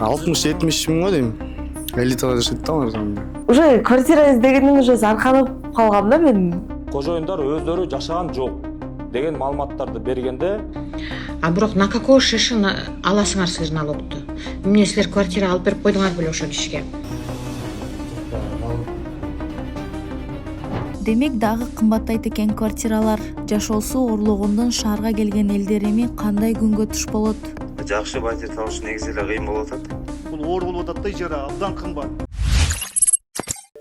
60-70 миң го дейм. Элитада жашайт да алар. Уже квартира издегендин уже зарканып калгам да мен. Кожоюндар өздөрү жашаган жок деген маалыматтарды бергенде, А бирок на какой шишин аласыңар силер налогду? Эмне силер квартира алып берип койдуңар беле ошол кишиге? Демек дагы кымбаттайт экен квартиралар. Жашоосу орлогондон шаарга келген элдер эми кандай күнгө туш болот? Жакшы батир табыш негизи эле кыйын болуп атат. Бул оор болуп атат да, ижара абдан кымбат.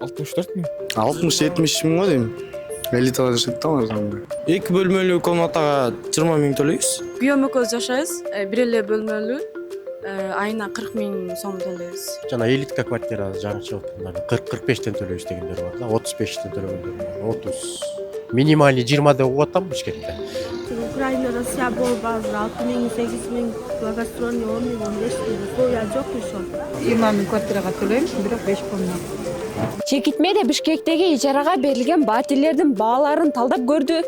64 миң. 60-70 миң го дейм. Элитада жашайт да алар. 2 бөлмөлүү комнатага 20 миң төлөйбүз. Күйөөм экөөбүз жашайбыз. Бир эле бөлмөлүү. Айына 40 миң сом төлөйбүз. Жана элитка квартира жаңы чыгып аткандар 40-45тен төлөйбүз дегендер бар да, 35тен төлөгөндөр бар, 30. Минималий 20 деп угуп атам Бишкекте. Украинада ся болбазыр 6 миң, 8 миң, благоустроение 10 миң, 15 миң. Коя жок ошол. 20 миң квартирага төлөйм, бирок 5 комната. Чекит медиа Бишкектеги ижарага берилген батирлердин бааларын талдап көрдү.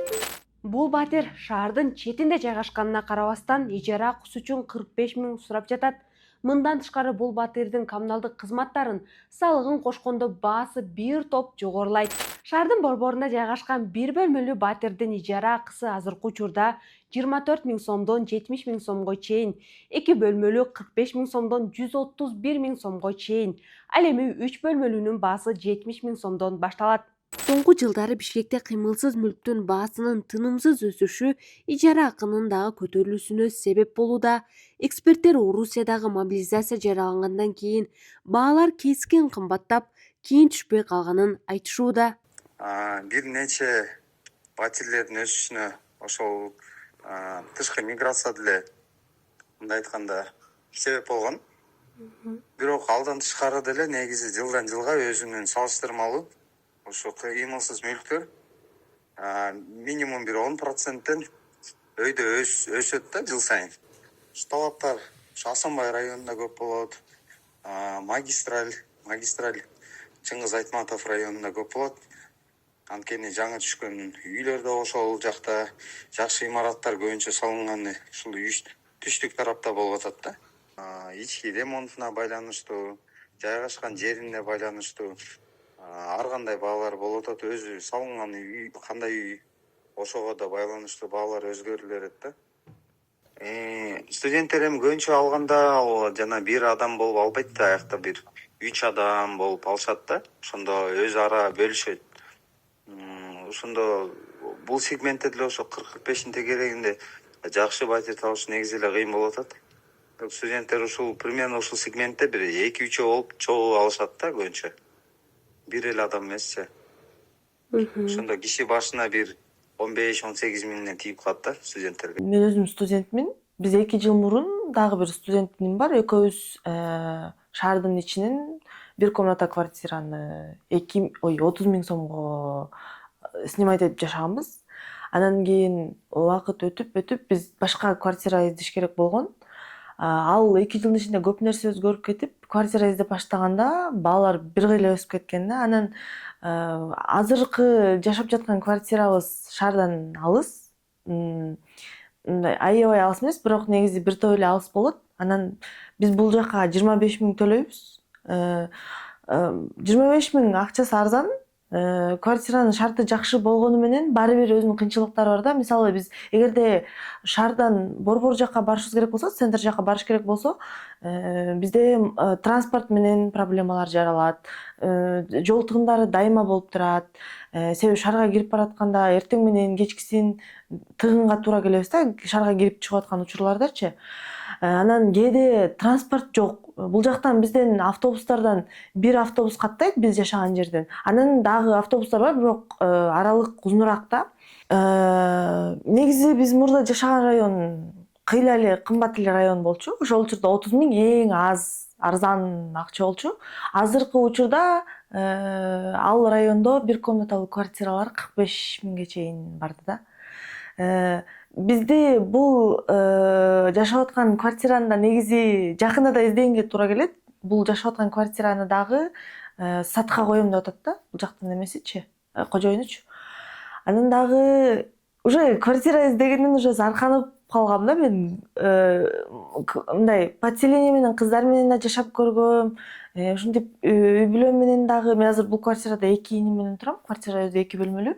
Бул батир шаардын четинде жайгашканына карабастан ижара акысы үчүн 45 миң сурап жатат. Мындан тышкары бул батирдин коммуналдык кызматтарын, салыгын кошкондо баасы бир топ жогорулайт. Шаардын борборунда жайгашкан бир бөлмөлүү батирдин ижара акысы азыркы учурда 24 миң сомдон 70 миң сомго чейин, 2 бөлмөлүү 45 миң сомдон 131 миң сомго чейин, ал эми 3 бөлмөлүүнүн баасы 70 миң сомдон башталат. Соңку жылдары Бишкекте кыймылсыз мүлктүн баасынын тынымсыз өсүшү ижара акынын дагы көтөрүлүүсүнө себеп болууда. Эксперттер Орусиядагы мобилизация жаралангандан кийин баалар кескин кымбаттап, кийин түшпөй калганын айтышууда. Бир нече батирлердин өсүшүнө ошол тышкы миграция деле мындай айтканда себеп болгон. Бирок алдан тышкары деле негизи жылдан жылга өзүнүн салыштырмалуу ошо кыймылсыз мүлктөр минимум бир 10%тен өйдө өсөт да жыл сайын. Талаптар Асанбай районунда көп болот, магистраль Чыңгыз Айтматов районунда көп болот. Анткени жаңы түшкөн үйлөр да ошол жакта жакшы имараттар көбүнчө салынганы ушул түштүк тарапта болуп атат да. Ички ремонтуна байланыштуу, жайгашкан жерине байланыштуу ар кандай баалар болуп атат. Өзү салынган үй, кандай үй, ошого да байланыштуу баалар өзгөрүлө берет да. Студенттер эми көбүнчө алганда жана бир адам болуп албайт да, аякта бир 3 адам болуп алышат да. Ошондо өз ара бөлүшөт. Ошондо бул сегментте деле ошо 40-45-ин тегерегинде жакшы батир табыш негизи эле кыйын болуп атат. Студенттер ушул примерно ушул сегментте бир 2-3 болуп чогуу алышат да көбүнчө. Бир эле адам эмесчи. Ошондо киши башына бир 15-18 миңден тийип калат да студенттерге. Мен өзүм студентмин. Биз 2 жыл мурун дагы бир студентим бар. Экөөбүз шаардын ичинен бир комната квартираны 30 миң сомго снимать этип жашаганбыз. Анан кийин убакыт өтүп биз башка квартира издеш керек болгон. Ал 2 жылдын ичинде көп нерсе өзгөрүп кетип, квартира издеп баштаганда баалар бир кыйла өсүп кеткен да. Анан азыркы жашап жаткан квартирабыз шаардан алыс. Мындай аябай алыс эмес, бирок негизи бир топ эле алыс болот. Анан биз бул жака 25 миң төлөйбүз. 25 миң акчасы арзан. Квартиранын шарты жакшы болгону менен баары бир өзүнүн кыйынчылыктары бар да. Мисалы биз эгерде шаардан борбор жака барышыбыз керек болсо, центр жака барыш керек болсо, бизде транспорт менен проблемалар жаралат. Жол тыгындары дайыма болуп турат. Себеби шаарга кирип баратканда эртең менен кечкисин тыгынга туура келебиз да, шаарга кирип чыгып аткан учурлардачы. Анан кээде транспорт жок. Бул жактан бизден автобустардан бир автобус каттайт биз жашаган жерден. Анан дагы автобустар бар, бирок аралык узунураак да. Негизи биз мурда жашаган район кыйла эле кымбат эле район болчу. Ошол учурда 30 миң эң арзан акча болчу. Азыркы учурда ал райондо бир комнаталуу квартиралар 45 миңге чейин барды да. Бизде бул жашап аткан квартираны да негизи жакында да издегенге туура келет. Бул жашап аткан квартираны дагы сатка коем деп атат да. Бул жактын эмесичи, кожоюнучу. Анан дагы уже квартира издегенден уже зарканып калгам да мен мындай поселение менен кыздар менен да жашап көргөм. Ушинтип үй бүлө менен дагы мен азыр бул квартирада 2 иним менен турам. Квартира өзү 2 бөлмөлүү.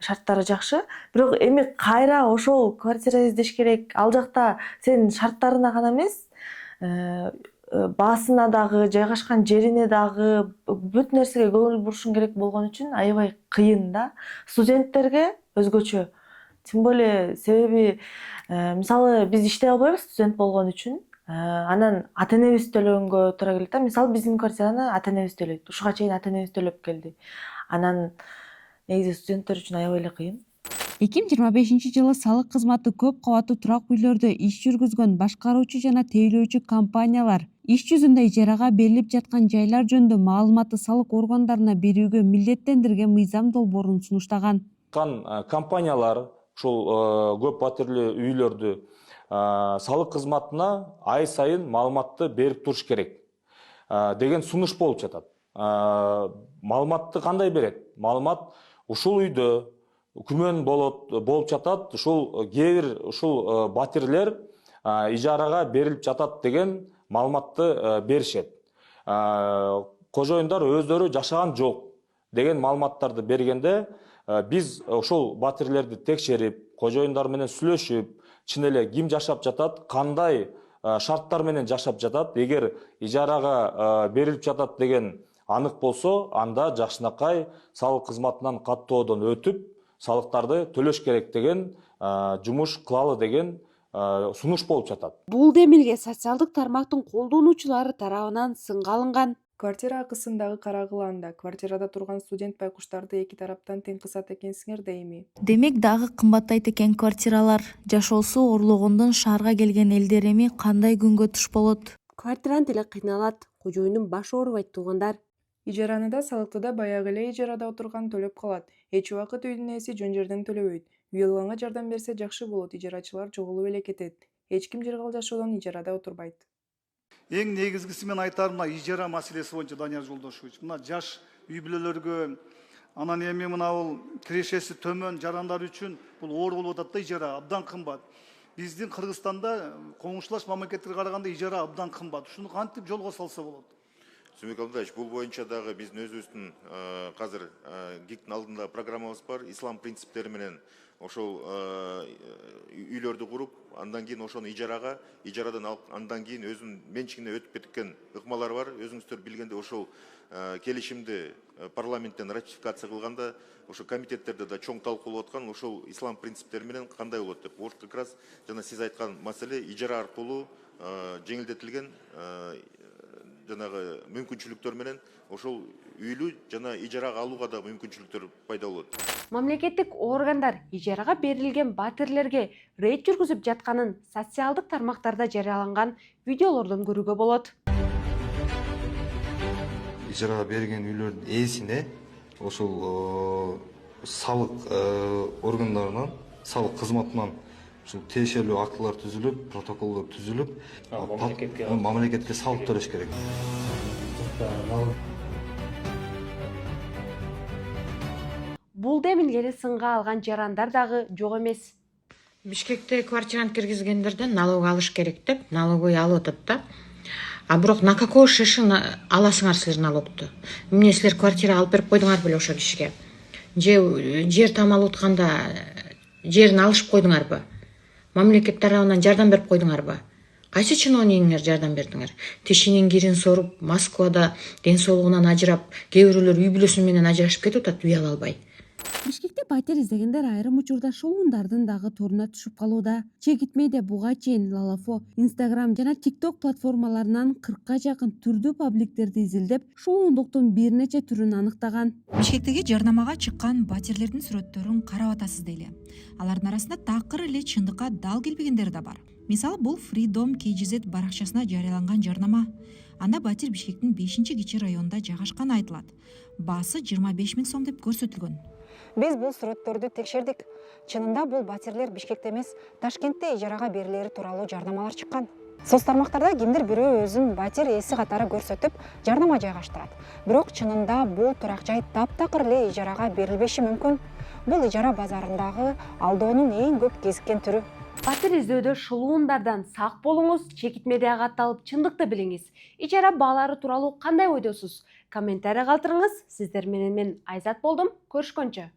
Шарттары жакшы. Бирок эми кайра ошол квартира издеш керек. Ал жакта сенин шарттарына гана эмес, баасына дагы, жайгашкан жерине дагы бүт нерсеге көңүл бурушуң керек болгон үчүн аябай кыйын да. Студенттерге өзгөчө. Тем более себеби мисалы биз иштей албайбыз студент болгон үчүн. Анан ата-энебиз төлөгөнгө туура келет да. Мисалы биздин квартираны ата-энебиз төлөйт. Ушуга чейин ата-энебиз төлөп келди. Анан негизи студенттер үчүн аябай эле кыйын. 2025-жылы салык кызматы көп кабаттуу турак үйлөрдө иш жүргүзгөн башкаруучу жана тейлөөчү компаниялар иш жүзүндө ижарага берилип жаткан жайлар жөнүндө маалыматты салык органдарына берүүгө милдеттендирген мыйзам долбоорун сунуштаган. Компаниялар ушул көп батирлүү үйлөрдү салык кызматына ай сайын маалыматты берип туруш керек деген сунуш болуп жатат. Маалыматты кандай берет? Маалымат ушул үйдө күмөн болуп жатат, ушул кээ бир ушул батирлер ижарага берилип жатат деген маалыматты беришет. Кожоюндар өздөрү жашаган жок деген маалыматтарды бергенде биз ошол батирлерди текшерип, кожоюндар менен сүйлөшүп, чын эле ким жашап жатат, кандай шарттар менен жашап жатат, эгер ижарага берилип жатат деген анык болсо, анда жакшынакай салык кызматынан каттоодон өтүп, салыктарды төлөш керек деген жумуш кылалы деген сунуш болуп жатат. Бул демилге социалдык тармактын колдонуучулары тарабынан сынга алынган. Квартира акысындагы карагыланда квартирада турган студент байкуштарды эки тараптан тең кысат экенсиңер да эми. Демек дагы кымбаттайт экен квартиралар. Жашоосу орлогондон шаарга келген элдер эми кандай күнгө туш болот? Квартиранын тили кыйналат, кожоюндун башы оорубайт туугандар. Ижараны да салыкты да баягы эле ижарада отурган төлөп калат. Эч убакыт үйдүн ээси жөн жерден төлөбөйт. Үй алганга жардам берсе жакшы болот, ижарачылар жоголуп эле кетет. Эч ким жыргал жашоодон ижарада отурбайт. Эң негизгиси мен айтарым мына ижара маселеси боюнча Данияр Жолдошевич. Мына жаш үй бүлөлөргө, анан эми мына бул кирешеси төмөн жарандар үчүн бул оор болуп атат да, ижара абдан кымбат. Биздин Кыргызстанда коңшулаш мамлекеттерге караганда ижара абдан кымбат. Ушуну кантип жолго салса болот? Сүймек Абдуллаевич, бул боюнча дагы биздин өзүбүздүн азыр ГИКтин алдында программабыз бар. Ислам принциптери менен ошол үйлөрдү куруп, андан кийин ошону ижарадан алып, андан кийин өзүнүн менчигине өтүп кеткен ыкмалар бар. Өзүңүздөр билгендей ошол келишимди парламенттен ратификация кылганда, ошо комитеттерде да чоң талкуулап аткан ошол ислам принциптери менен кандай болот деп. Ошо как раз жана сиз айткан маселе ижара аркылуу жеңилдетилген жанагы мүмкүнчүлүктөр менен ошол үйлүү жана ижарага алууга да мүмкүнчүлүктөр пайда болот. Мамлекеттик органдар ижарага берилген батирлерге рейд жүргүзүп жатканын социалдык тармактарда жарыяланган видеолордон көрүүгө болот. Ижарага берген үйлөрдүн ээсине ошол салык органдарынан, салык кызматынан ушул тиешелүү актылар түзүлүп, протоколдор түзүлүп, мамлекетке салык төлөш керек. Бул демилгени сынга алган жарандар дагы жок эмес. Бишкекте квартираны киргизгендерден налог алыш керек деп, налоговый алып атат да. А бирок на какой шишин аласыңар силер налогду? Эмне силер квартира алып берип койдуңар беле ошо кишиге? Же жер тамалып атканда жерин алышып койдуңарбы? Мамлекет тарабынан жардам берип койдуңарбы? Кайсы чиновниктер жардам бердиңер? Тишинин кирин соруп, Москвада ден соолугунан ажырап, кээ бирөөлөр үй бүлөсү менен ажырашып кетип атат, үй ала албай. Бишкекте батир издегендер айрым учурда шоундардын дагы торуна түшүп калууда. Чегитмеде буга чейин Лалафо, Instagram жана TikTok платформаларынан 40га жакын түрдүү пабликтерди изилдеп, шоундуктун бир нече түрүн аныктаган. Бишкектеги жарнамага чыккан батирлердин сүрөттөрүн карап атасыз дейли. Алардын арасында такыр эле чындыкка дал келбегендер да бар. Мисалы, бул Freedom KGZ баракчасына жарыяланган жарнама. Анда батир Бишкектин 5-кичи районунда жайгашканы айтылат. Баасы 25 000 сом деп көрсөтүлгөн. Биз бул сүрөттөрдү текшердик. Чынында бул батирлер Бишкекте эмес, Ташкентте ижарага берилери тууралуу жарнамалар чыккан. Соц тармактарда кимдир бирөө өзүн батир ээси катары көрсөтүп, жарнама жайгаштырат. Бирок чынында бул турак жай таптакыр эле ижарага берилбеши мүмкүн. Бул ижара базарындагы алдоонун эң көп кезиккен түрү. Батир издөөдө шылуундардан сак болуңуз, чекитмеде катталып чындыкты билиңиз. Ижара баалары тууралуу кандай ойдосуз? Комментарий калтырыңыз. Сиздер менен мен Айзат болдум. Көрүшкөнчө.